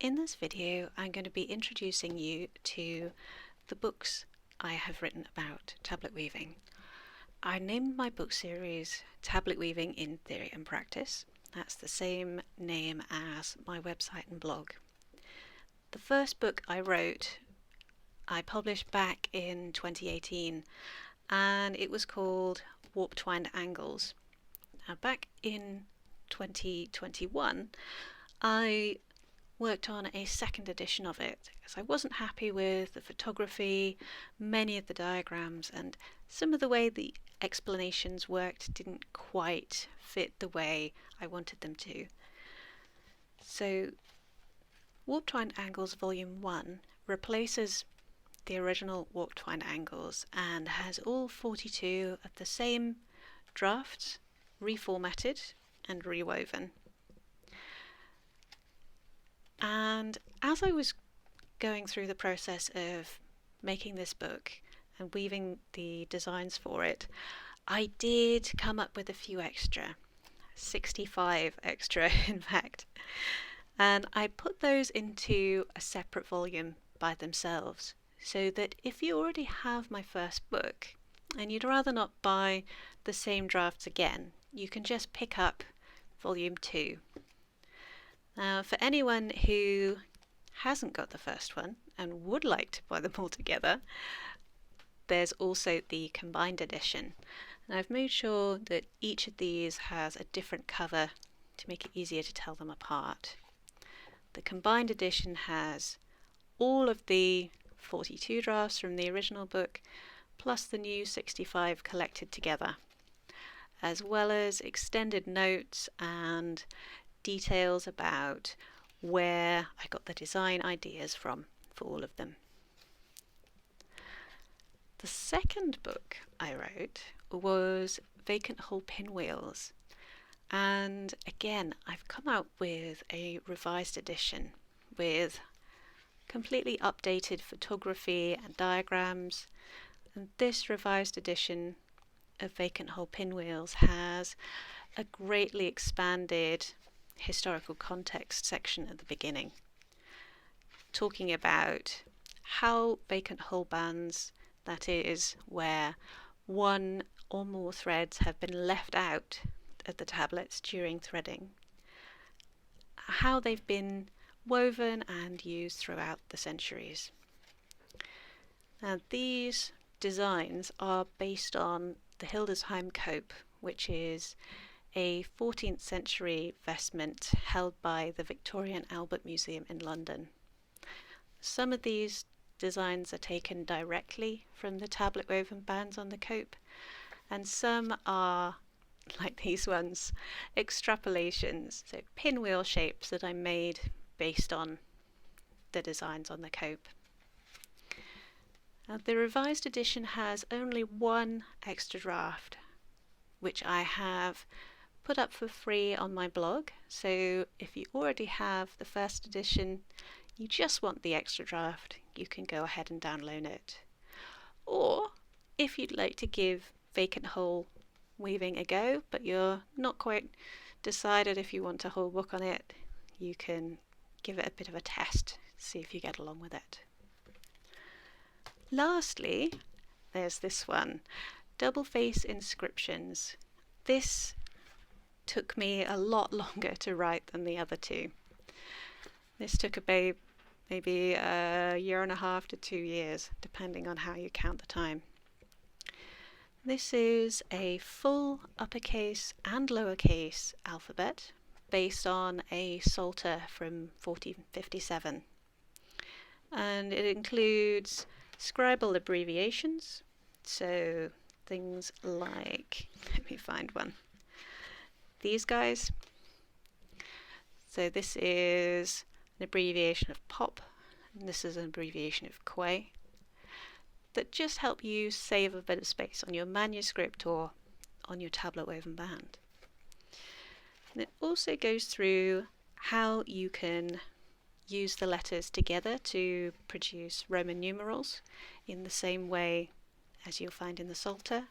In this video, I'm going to be introducing you to the books I have written about tablet weaving. I named my book series Tablet Weaving in Theory and Practice. That's the same name as my website and blog. The first book I wrote, I published back in 2018, and it was called Warp Twined Angles. Now, back in 2021, I worked on a second edition of it because I wasn't happy with the photography, many of the diagrams, and some of the way the explanations worked didn't quite fit the way I wanted them to. So Warp Twined Angles Volume 1 replaces the original Warp Twined Angles and has all 42 of the same drafts reformatted and rewoven. And as I was going through the process of making this book and weaving the designs for it, I did come up with a few extra, 65 extra in fact, and I put those into a separate volume by themselves, so that if you already have my first book and you'd rather not buy the same drafts again, you can just pick up volume 2. Now, for anyone who hasn't got the first one and would like to buy them all together, there's also the combined edition. And I've made sure that each of these has a different cover to make it easier to tell them apart. The combined edition has all of the 42 drafts from the original book, plus the new 65 collected together, as well as extended notes and details about where I got the design ideas from for all of them. The second book I wrote was Vacant-Hole Pinwheels, and again I've come out with a revised edition with completely updated photography and diagrams, and this revised edition of Vacant-Hole Pinwheels has a greatly expanded historical context section at the beginning, talking about how vacant hole bands, that is, where one or more threads have been left out of the tablets during threading, how they've been woven and used throughout the centuries. Now, these designs are based on the Hildesheim cope, which is a 14th century vestment held by the Victoria and Albert Museum in London. Some of these designs are taken directly from the tablet woven bands on the cope, and some are, like these ones, extrapolations, so pinwheel shapes that I made based on the designs on the cope. Now, the revised edition has only one extra draft, which I have put up for free on my blog, so if you already have the first edition, you just want the extra draft, you can go ahead and download it. Or if you'd like to give vacant hole weaving a go, but you're not quite decided if you want a whole book on it, you can give it a bit of a test, see if you get along with it. Lastly, there's this one, Double Face Inscriptions. This took me a lot longer to write than the other two. This took about maybe a year and a half to 2 years, depending on how you count the time. This is a full uppercase and lowercase alphabet based on a Psalter from 1457. And it includes scribal abbreviations, so things like, let me find one, these guys. So this is an abbreviation of pop, and this is an abbreviation of quay, that just help you save a bit of space on your manuscript or on your tablet woven band. And it also goes through how you can use the letters together to produce Roman numerals in the same way as you'll find in the Psalter,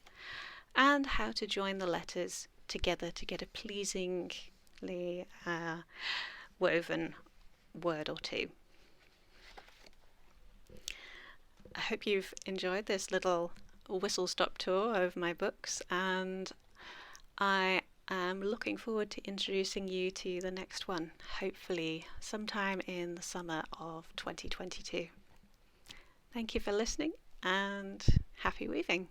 and how to join the letters together to get a pleasingly woven word or two. I hope you've enjoyed this little whistle-stop tour of my books, and I am looking forward to introducing you to the next one, hopefully sometime in the summer of 2022. Thank you for listening, and happy weaving!